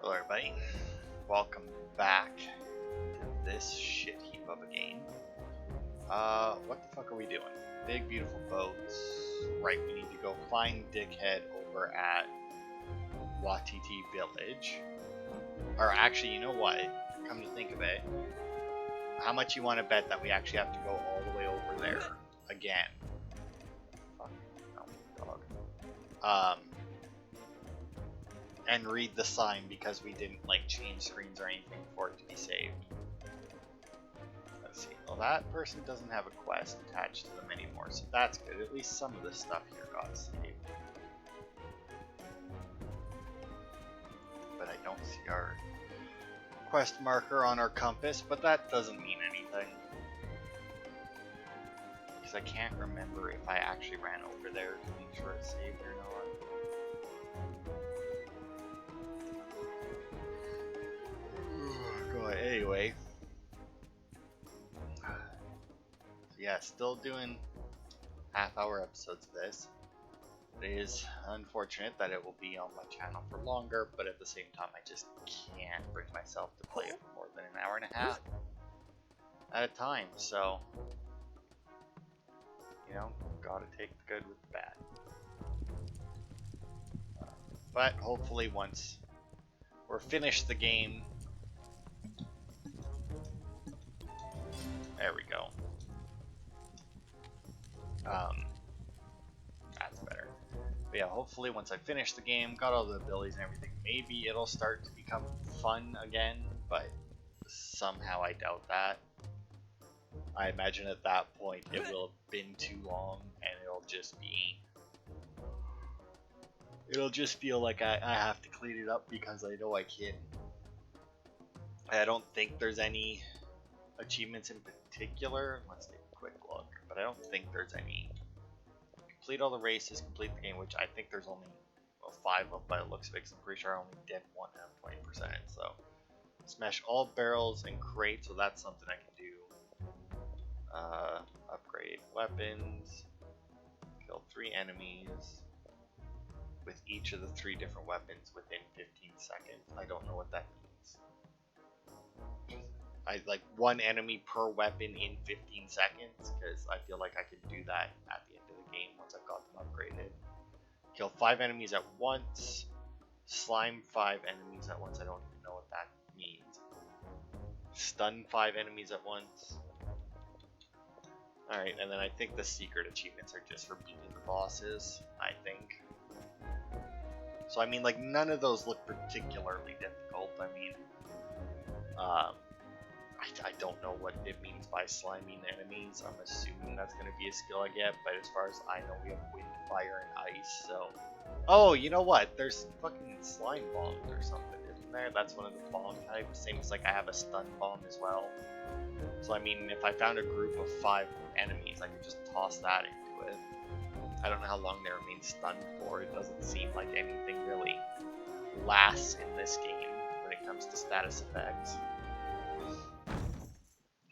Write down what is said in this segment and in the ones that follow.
Hello everybody, welcome back to this shit heap of a game. What the fuck are we doing? Big beautiful boats. Right, we need to go find Dickhead over at Watiti Village. Or actually, you know what? Come to think of it, how much you want to bet that we actually have to go all the way over there again? Fuck, no, dog. And read the sign because we didn't like change screens or anything for it to be saved. Let's see. Well, that person doesn't have a quest attached to them anymore, so that's good. At least some of the stuff here got saved. But I don't see our quest marker on our compass, but that doesn't mean anything. Because I can't remember if I actually ran over there to make sure it's saved or not. Anyway, so yeah, still doing half-hour episodes of this. It is unfortunate that it will be on my channel for longer, but at the same time, I just can't bring myself to play it for more than an hour and a half at a time. So, you know, gotta take the good with the bad. But hopefully, once we're finished the game. There we go. That's better. But yeah, hopefully once I finish the game, got all the abilities and everything, maybe it'll start to become fun again, but somehow I doubt that. I imagine at that point it will have been too long and it'll just feel like I have to clean it up because I know I can. I don't think there's any achievements in particular. Let's take a quick look, but I don't think there's any. Complete all the races, complete the game, which I think there's only 5 of them by the looks of it, 'cause I'm pretty sure I only did 1 out of 20%. So smash all barrels and crates, so that's something I can do. Upgrade weapons, kill 3 enemies with each of the 3 different weapons within 15 seconds. I don't know what that means. I like 1 enemy per weapon in 15 seconds, because I feel like I could do that at the end of the game once I've got them upgraded. Kill 5 enemies at once. Slime 5 enemies at once. I don't even know what that means. Stun 5 enemies at once. Alright, and then I think the secret achievements are just for beating the bosses, I think. So I mean, like, none of those look particularly difficult. I mean, I don't know what it means by sliming enemies. I'm assuming that's going to be a skill I get, but as far as I know, we have wind, fire, and ice, so... Oh, you know what? There's fucking slime bombs or something, isn't there? That's one of the bomb types. Same as, like, I have a stun bomb as well. So, I mean, if I found a group of 5 enemies, I could just toss that into it. I don't know how long they remain stunned for. It doesn't seem like anything really lasts in this game when it comes to status effects.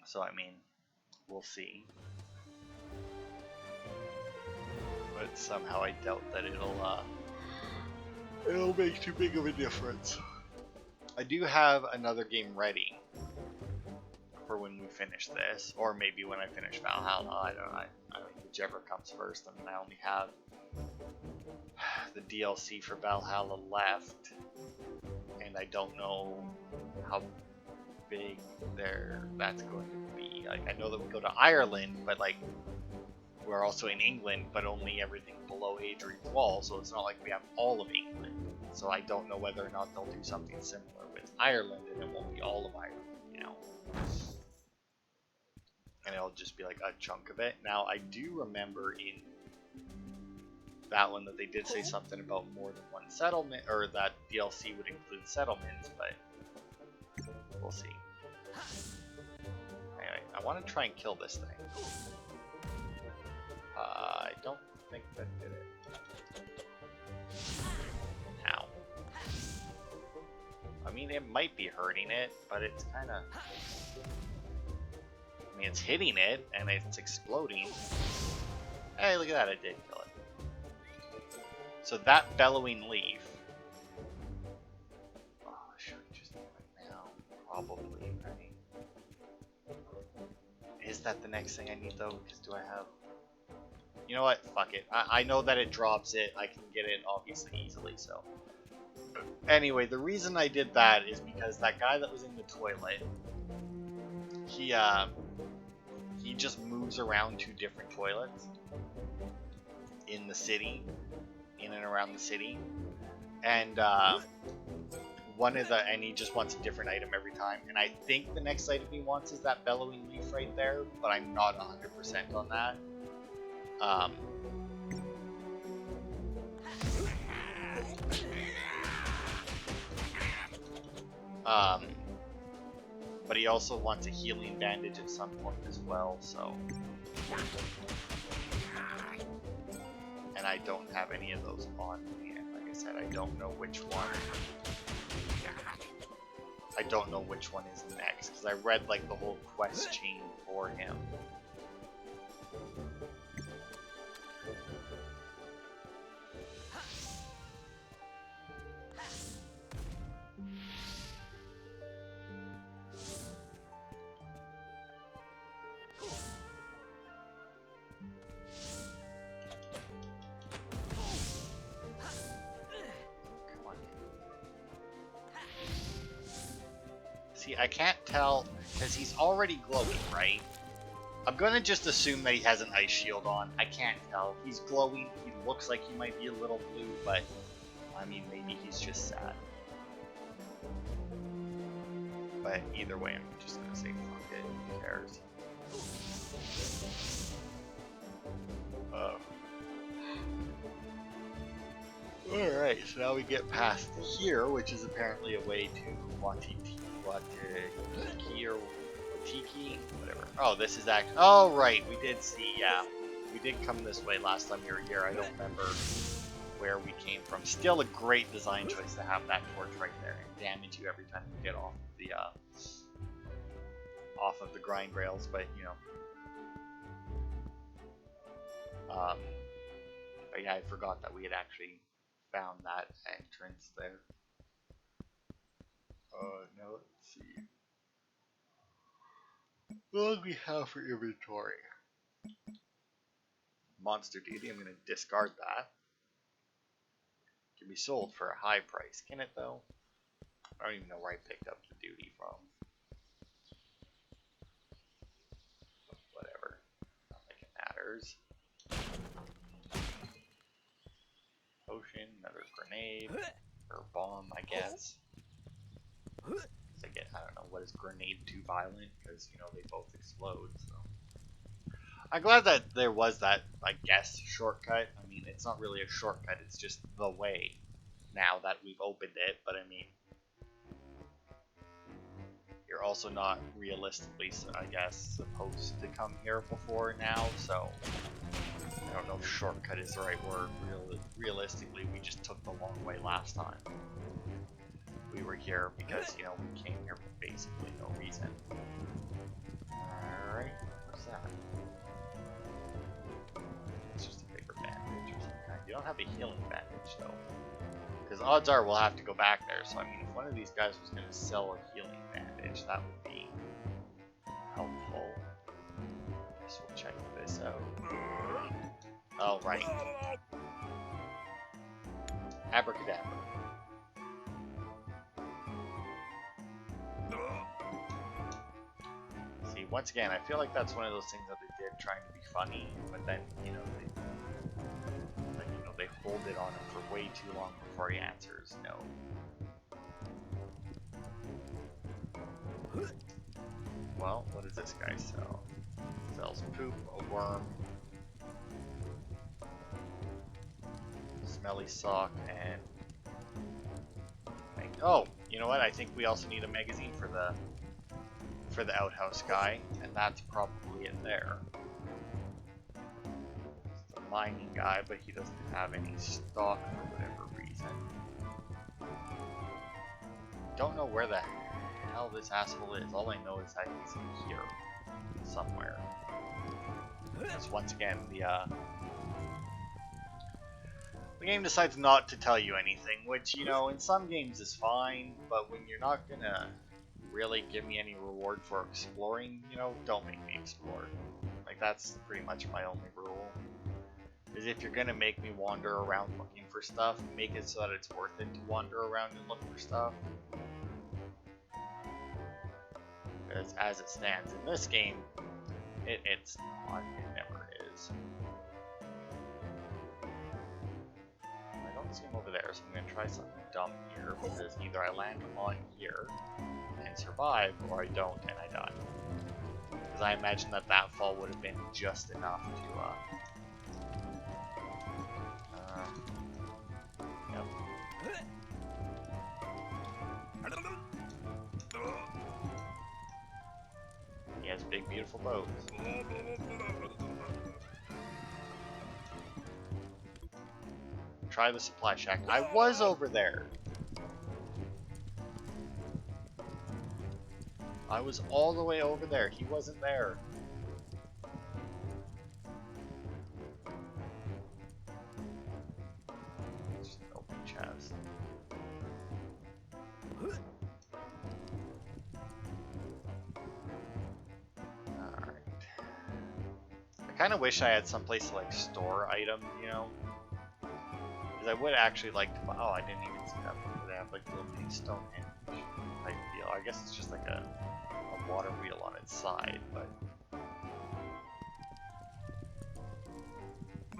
So I mean, we'll see. But somehow I doubt that it'll make too big of a difference. I do have another game ready for when we finish this, or maybe when I finish Valhalla. I don't know, whichever comes first. I mean, I only have the DLC for Valhalla left, and I don't know how big that's going to be. Like, I know that we go to Ireland, but like we're also in England, but only everything below Adrian's Wall, so it's not like we have all of England. So I don't know whether or not they'll do something similar with Ireland, and it won't be all of Ireland, you know. And it'll just be like a chunk of it. Now I do remember in that one that they did say something about more than 1 settlement, or that DLC would include settlements, but we'll see. Anyway, I want to try and kill this thing. I don't think that did it. Ow. I mean, it might be hurting it, but it's kind of... I mean, it's hitting it, and it's exploding. Hey, look at that, I did kill it. So that bellowing leaf... Oh, Is that the next thing I need though? Because do I have... You know what? Fuck it. I know that it drops it. I can get it obviously easily, so... Anyway, the reason I did that is because that guy that was in the toilet, he just moves around to different toilets in the city, in and around the city, and and he just wants a different item every time. And I think the next item he wants is that bellowing leaf right there, but I'm not 100% on that. But he also wants a healing bandage at some point as well, so... And I don't have any of those on me, and like I said, I don't know which one... I don't know which one is next, because I read like the whole quest chain for him. See, I can't tell, because he's already glowing, right? I'm gonna just assume that he has an ice shield on. I can't tell. He's glowing, he looks like he might be a little blue, but, I mean, maybe he's just sad. But either way, I'm just gonna say fuck it, who cares? Alright, so now we get past here, which is apparently a way to Watiki or Watiki, whatever. Oh, this is actually... Oh, right, we did see, yeah. We did come this way last time we were here. I don't remember where we came from. Still a great design choice to have that torch right there and damage you every time you get off the grind rails, but, you know. But yeah, I forgot that we had actually found that entrance there. Now let's see. What do we have for inventory? Monster duty, I'm going to discard that. Can be sold for a high price. Can it though? I don't even know where I picked up the duty from. Whatever. Not like it matters. Potion, another grenade. Or bomb, I guess. I don't know, what is grenade too violent? Because, you know, they both explode, so. I'm glad that there was that, I guess, shortcut. I mean, it's not really a shortcut, it's just the way now that we've opened it, but I mean, you're also not realistically, I guess, supposed to come here before now, so I don't know if shortcut is the right word. Realistically, we just took the long way last time. We were here because, you know, we came here for basically no reason. Alright, what's that? It's just a bigger bandage or some kind. You don't have a healing bandage, though. Because odds are we'll have to go back there, so I mean, if one of these guys was going to sell a healing bandage, that would be helpful. So we'll check this out. Oh, right. Abracadabra. See, once again, I feel like that's one of those things that they did trying to be funny, but then, you know, they hold it on him for way too long before he answers no. Well, what does this guy sell? Sells poop, a worm, smelly sock, and oh, you know what? I think we also need a magazine for the outhouse guy, and that's probably it there. It's the mining guy, but he doesn't have any stock for whatever reason. Don't know where the hell this asshole is. All I know is that he's in here somewhere. Because once again, the game decides not to tell you anything, which, you know, in some games is fine, but when you're not gonna really give me any reward for exploring, you know, don't make me explore. Like, that's pretty much my only rule. Is if you're gonna make me wander around looking for stuff, make it so that it's worth it to wander around and look for stuff. Because as it stands in this game, it's not. It never is. I don't see him over there, so I'm gonna try something dumb here, because either I land on here and survive, or I don't and I die. Because I imagine that fall would have been just enough to, yep. He has big, beautiful boats. Try the supply shack. I was over there. I was all the way over there. He wasn't there. Just an open chest. Alright. I kind of wish I had some place to like store items, you know? Because I would actually like to. Oh, I didn't even see that. They have like a little mini Stonehenge type deal. I guess it's just like a water wheel on its side, but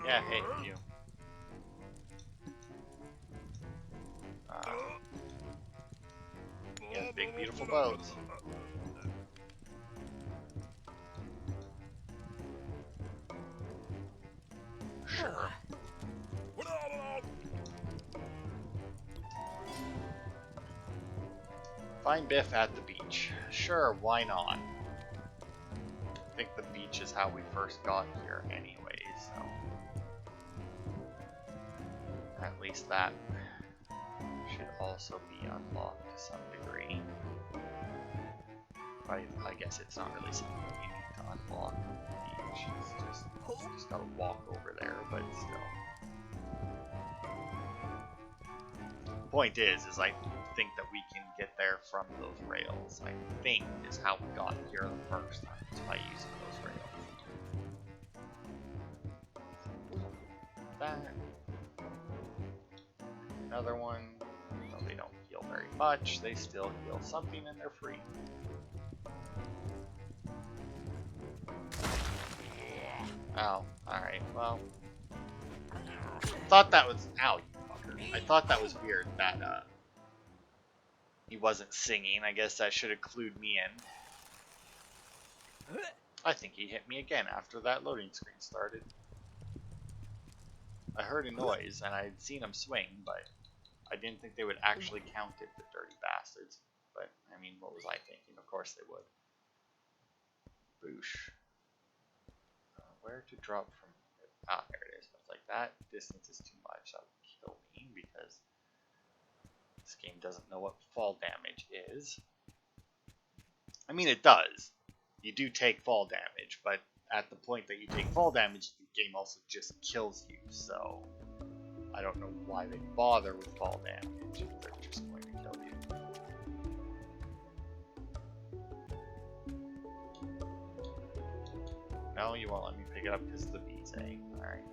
yeah, hey, you. Yeah, big beautiful boats. Sure. Find Biff at the beach. Sure, why not? I think the beach is how we first got here anyway, so at least that should also be unlocked to some degree. I guess it's not really something that you need to unlock the beach. It's just gotta walk over there, but still. The point is I think that we can get there from those rails. I think is how we got here the first time, is by using those rails. That. Another one. Well, they don't heal very much. They still heal something and they're free. Oh, alright, well. Thought that was. Ow, you fucker. I thought that was weird that, he wasn't singing. I guess that should have clued me in. I think he hit me again after that loading screen started. I heard a noise and I'd seen him swing, but I didn't think they would actually count it, the dirty bastards. But, I mean, what was I thinking? Of course they would. Boosh. Where to drop from? Ah, there it is. I was like, that distance is too much. That would kill me because this game doesn't know what fall damage is. I mean, it does. You do take fall damage, but at the point that you take fall damage, the game also just kills you, so I don't know why they bother with fall damage. They're just going to kill you. No, you won't let me pick it up because of the bees, eh? Alright.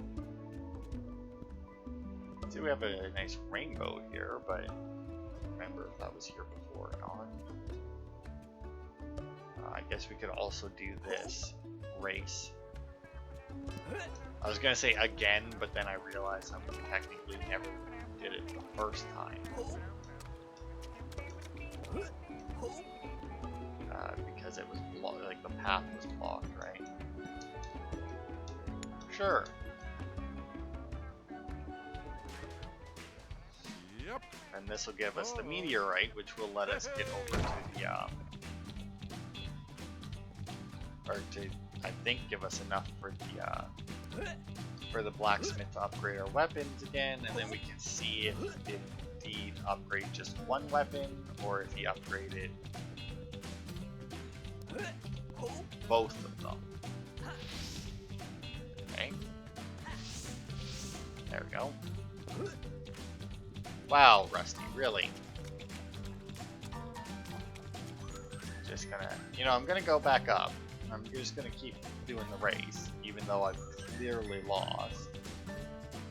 See, we have a nice rainbow here, but I don't remember if that was here before or not. I guess we could also do this race. I was gonna say again, but then I realized I technically never did it the first time. Because it was like the path was blocked, right? Sure. Yep. And this will give us the meteorite, which will let us get over to the or to, I think, give us enough for the blacksmith to upgrade our weapons again, and then we can see if indeed upgrade just one weapon or if he upgraded both of them. Okay. There we go. Wow, Rusty, really? just gonna, I'm gonna go back up. I'm just gonna keep doing the race, even though I've clearly lost.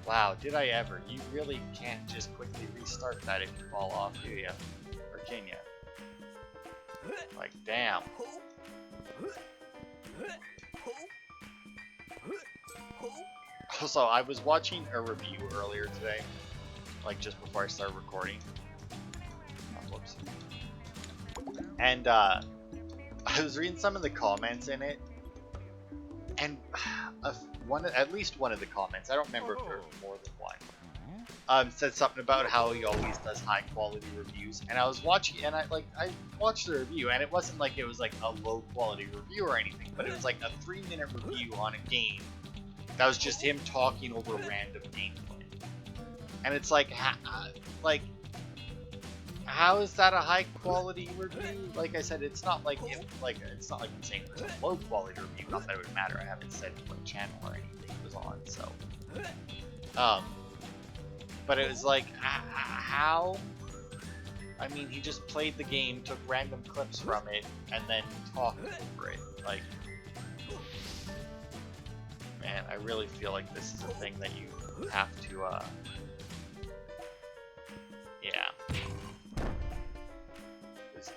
Wow, did I ever? You really can't just quickly restart that if you fall off, do you? Or can you? Like, damn. Also, I was watching a review earlier today, like just before I started recording. Oh, whoops. And I was reading some of the comments in it, and at least one of the comments, I don't remember if there was more than one, said something about how he always does high quality reviews. And I was watching, and I watched the review, and it wasn't like it was like a low quality review or anything, but it was like a 3-minute review on a game that was just him talking over random gameplay. And it's like, how is that a high quality review? Like I said, it's not like it's not like I'm saying it's a low quality review. Not that it would matter. I haven't said what channel or anything it was on. So, but it was like, how? I mean, he just played the game, took random clips from it, and then talked over it. Like, man, I really feel like this is a thing that you have to, yeah. It's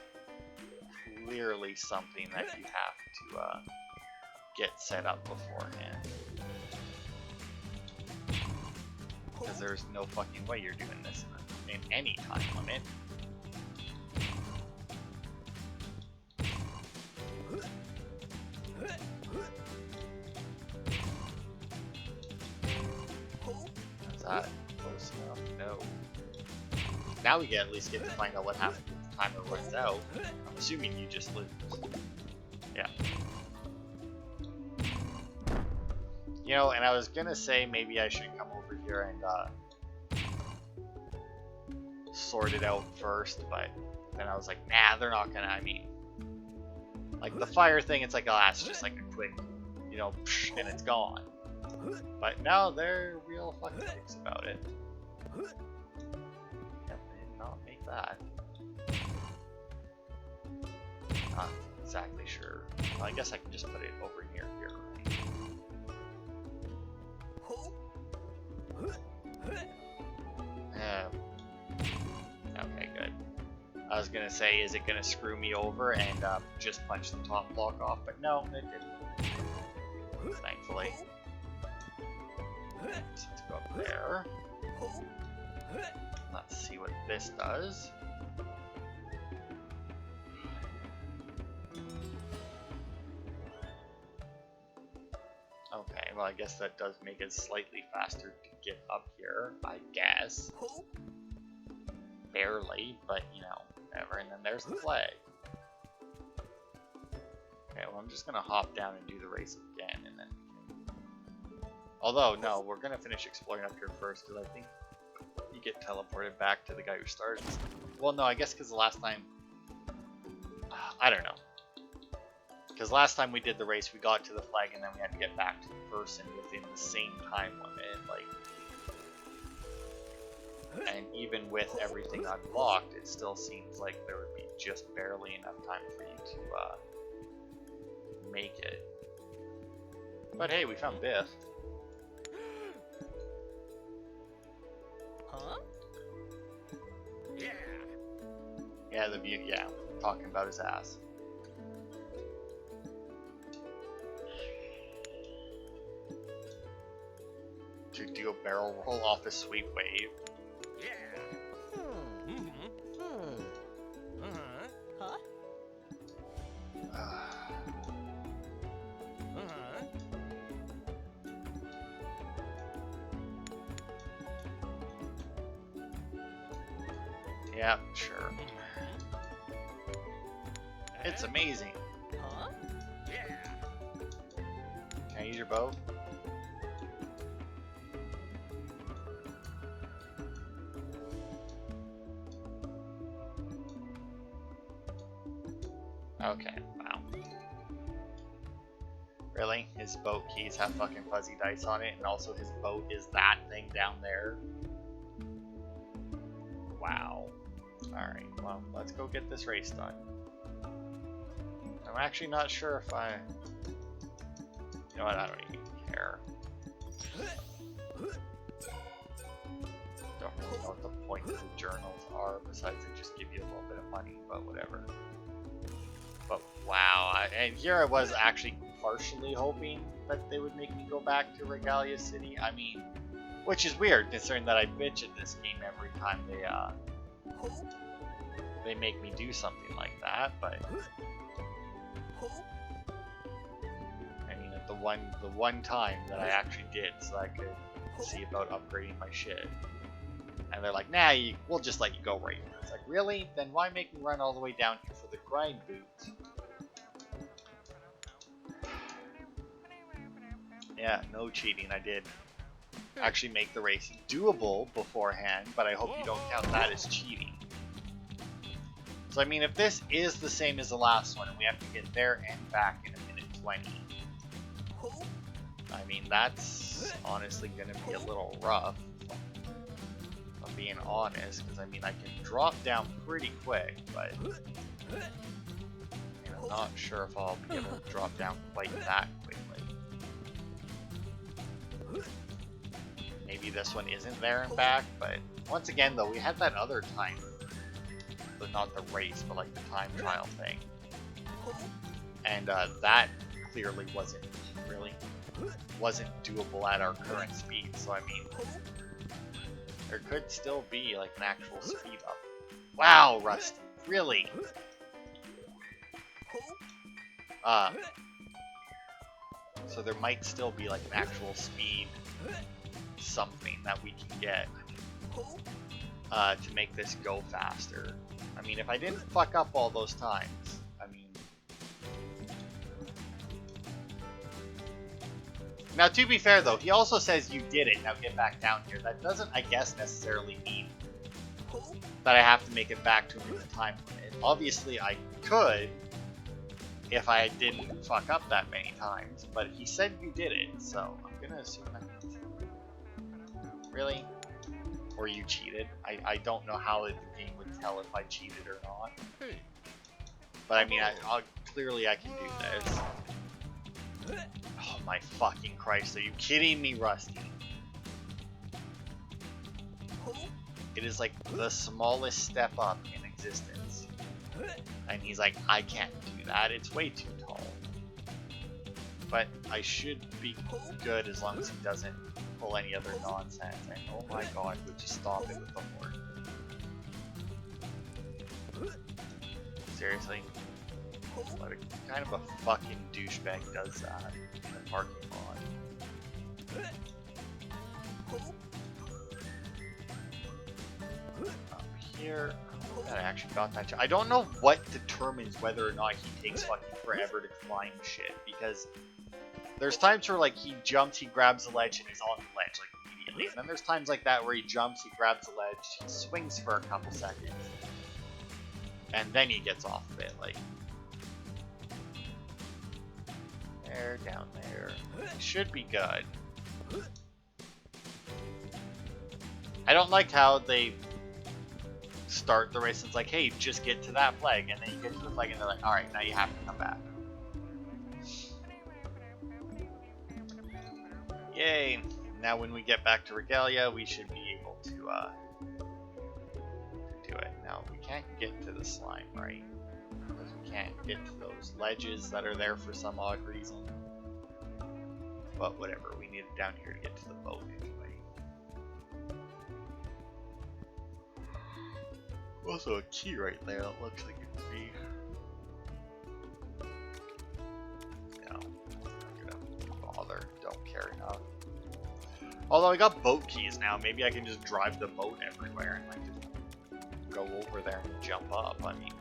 clearly something that you have to, get set up beforehand. Because there's no fucking way you're doing this in any time limit. Is that close enough? No. Now we at least get to find out what happens if the timer runs out. I'm assuming you just lose. Yeah. You know, and I was gonna say maybe I should come over here and sort it out first, but then I was like, nah, they're not gonna. I mean, like the fire thing, it's like, oh, that's just like a quick, and it's gone. But no, they're real fucking dicks about it. Yep, they did not make that. Not exactly sure. Well, I guess I can just put it over near here. Okay, good. I was gonna say, is it gonna screw me over and just punch the top block off? But no, it didn't. Thankfully. So let's go up there. Let's see what this does. Okay, well I guess that does make it slightly faster to get up here, I guess. Barely, but whatever. And then there's the flag. Okay, well I'm just gonna hop down and do the race again, and then. Although no, we're gonna finish exploring up here first because I think you get teleported back to the guy who started. Well, no, I guess because the last time, I don't know. Because last time we did the race, we got to the flag and then we had to get back to the person within the same time limit. Like, and even with everything unlocked, it still seems like there would be just barely enough time for you to make it. But hey, we found Biff. Huh? Yeah. Yeah, the view. Yeah, talking about his ass. To do a barrel roll off a sweet wave. Yeah. Huh? Yeah, sure. It's amazing. Huh? Yeah. Can I use your bow? Okay, wow. Really? His boat keys have fucking fuzzy dice on it, and also his boat is that thing down there? Wow. Alright, well, let's go get this race done. I'm actually not sure if I... You know what, I don't even care. Don't really know what the point of the journals are, besides they just give you a little bit of money, but whatever. But wow, and here I was actually partially hoping that they would make me go back to Regalia City. I mean, which is weird considering that I bitch at this game every time they make me do something like that, but I mean, at the one time that I actually did, so I could see about upgrading my shit, and they're like, nah, we'll just let you go right here. It's like, really? Then why make me run all the way down here for the grind boots? Yeah, no cheating. I did actually make the race doable beforehand, but I hope you don't count that as cheating. So I mean, if this is the same as the last one, and we have to get there and back in a minute 20, I mean, that's honestly going to be a little rough, if I'm being honest, because I mean, I can drop down pretty quick, but I'm not sure if I'll be able to drop down quite that quickly. Maybe this one isn't there and back, but once again though, we had that other time, but not the race, but like the time trial thing, and that clearly wasn't doable at our current speed. So I mean, there could still be like an actual speed up. Wow, Rusty, really? So there might still be like an actual speed something that we can get to make this go faster. I mean, if I didn't fuck up all those times, I mean... Now, to be fair though, he also says you did it, now get back down here. That doesn't, I guess, necessarily mean that I have to make it back to him in the time limit. Obviously, I could, if I didn't fuck up that many times, but he said you did it, so I'm gonna assume that means... Really? Or you cheated? I don't know how the game would tell if I cheated or not. But I mean, clearly I can do this. Oh my fucking Christ, are you kidding me, Rusty? It is like the smallest step up in existence. And he's like, I can't do that, it's way too tall. But I should be good as long as he doesn't pull any other nonsense. And oh my god, would you stop it with the horn? Seriously? What kind of a fucking douchebag does that in a parking lot? Up here, I actually got that. I don't know what determines whether or not he takes fucking forever to climb shit, because there's times where like he jumps, he grabs the ledge, and he's on the ledge like immediately. And then there's times like that where he jumps, he grabs the ledge, he swings for a couple seconds, and then he gets off of it. Like there, down there, should be good. I don't like how they start the race. It's like, hey, just get to that flag, and then you get to the flag, and they're like, all right, now you have to come back. Yay! Now when we get back to Regalia, we should be able to do it. Now, we can't get to the slime, right? Because we can't get to those ledges that are there for some odd reason. But whatever, we need it down here to get to the boat anyway. Also a key right there, it looks like it would be... No, I'm gonna bother, don't care enough. Although I got boat keys now, maybe I can just drive the boat everywhere and like just go over there and jump up. I mean,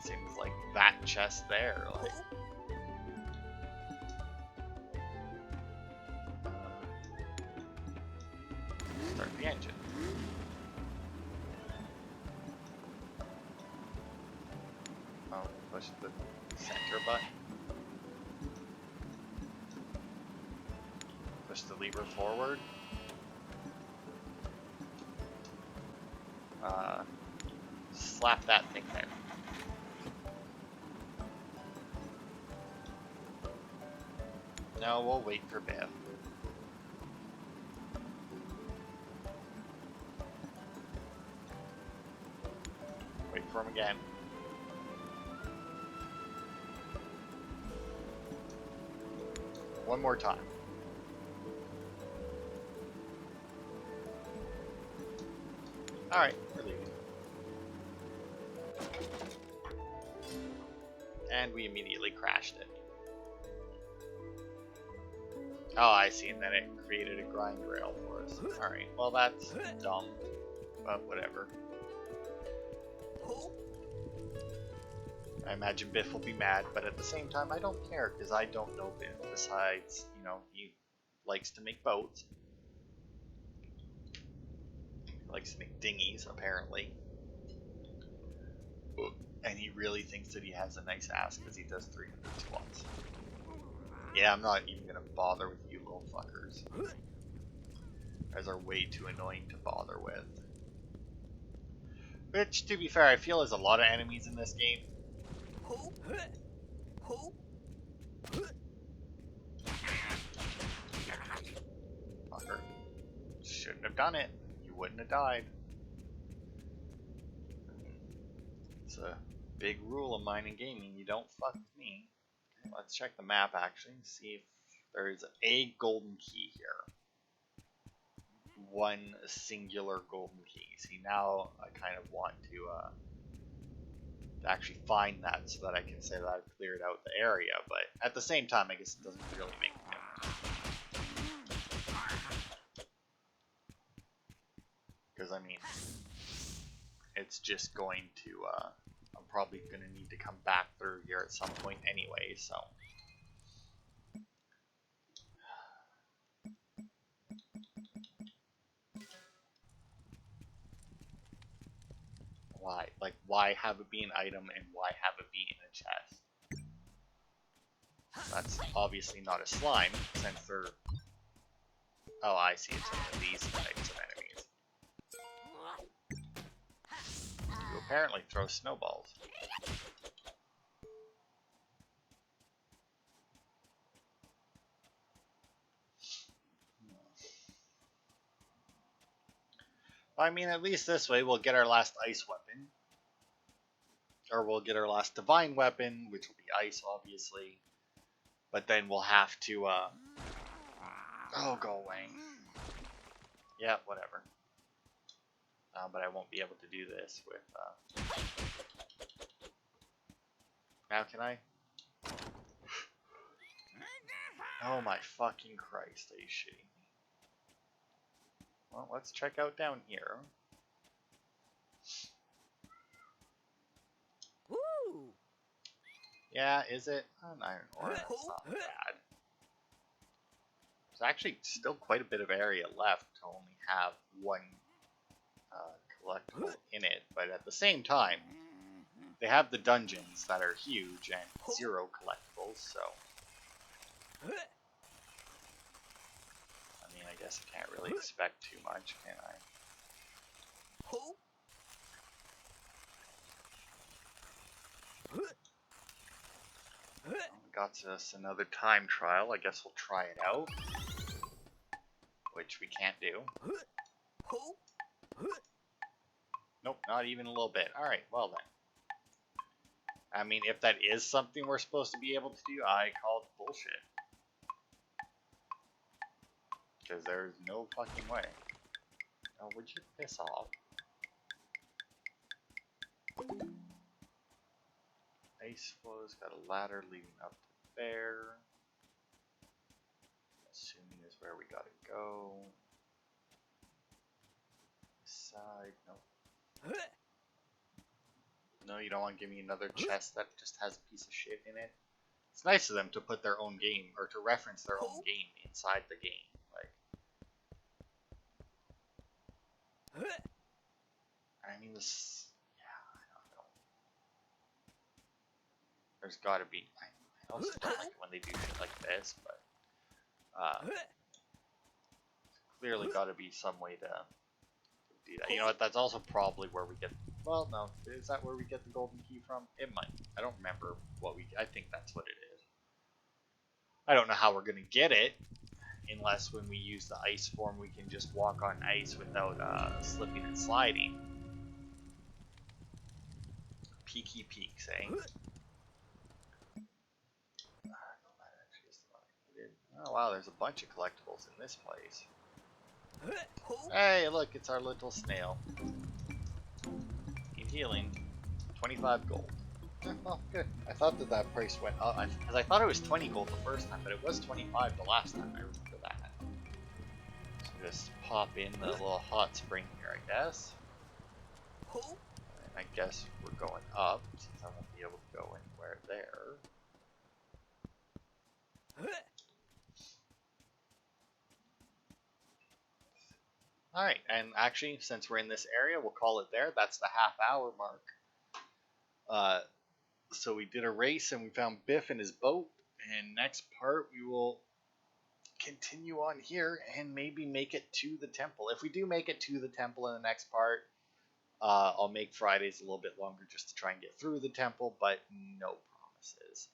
seems like that chest there, like. Start the engine. Oh, push the center button. Push the lever forward. slap that thing there. No, we'll wait for Biff. Wait for him again. One more time. Alright, we're leaving. And we immediately crashed it. Oh, I see, and then it created a grind rail for us. Alright, well that's dumb, but whatever. I imagine Biff will be mad, but at the same time I don't care, because I don't know Biff. Besides, you know, he likes to make boats. He likes to make dinghies, apparently. And he really thinks that he has a nice ass because he does 300 squats. Yeah, I'm not even gonna bother with you little fuckers. You guys are way too annoying to bother with. Which, to be fair, I feel there's a lot of enemies in this game. Fucker. Shouldn't have done it. You wouldn't have died. It's a big rule of mine in gaming. You don't fuck with me. Okay, let's check the map actually and see if there's a golden key here. One singular golden key. See, now I kind of want to actually find that so that I can say that I've cleared out the area, but at the same time I guess it doesn't really make a difference. Because I mean, it's just going to, I'm probably going to need to come back through here at some point anyway, so. Why? Like, why have it be an item and why have it be in a chest? That's obviously not a slime, since they're... Oh, I see, it's one of these types of enemies. You apparently throw snowballs. I mean, at least this way we'll get our last ice weapon. Or we'll get our last divine weapon, which will be ice, obviously. But then we'll have to, oh, go away. Yeah, whatever. But I won't be able to do this with, Now can I? Oh my fucking Christ, are you shitting me? Well, let's check out down here. Woo! Yeah, is it? An iron ore, that's not bad. There's actually still quite a bit of area left to only have one collectible in it, but at the same time, they have the dungeons that are huge and 0 collectibles, so... I mean, I guess I can't really expect too much, can I? Got us another time trial. I guess we'll try it out. Which we can't do. Nope, not even a little bit. Alright, well then. I mean, if that is something we're supposed to be able to do, I call it bullshit. Because there's no fucking way. Oh, would you piss off? Ice flow's got a ladder leading up to there. Assuming is where we gotta go. Side, nope. No, you don't want to give me another chest that just has a piece of shit in it. It's nice of them to put their own game, or to reference their own game inside the game. Like, I mean, this, yeah, I don't know. There's gotta be, I also don't like it when they do shit like this, but, clearly gotta be some way to do that. You know what? That's also probably where we get. Well, no, is that where we get the golden key from? It might. I don't remember what we. I think that's what it is. I don't know how we're gonna get it, unless when we use the ice form, we can just walk on ice without slipping and sliding. Peaky peaks, eh? Oh wow, there's a bunch of collectibles in this place. Hey, look, it's our little snail. Need healing. 25 gold. Well, good. I thought that price went up, because I thought it was 20 gold the first time, but it was 25 the last time. I remember that. So just pop in the little hot spring here, I guess. And I guess we're going up, since I won't be able to go anywhere there. Alright, and actually, since we're in this area, we'll call it there. That's the half-hour mark. So we did a race, and we found Biff in his boat. And next part, we will continue on here and maybe make it to the temple. If we do make it to the temple in the next part, I'll make Fridays a little bit longer just to try and get through the temple, but no promises.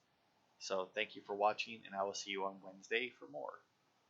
So thank you for watching, and I will see you on Wednesday for more.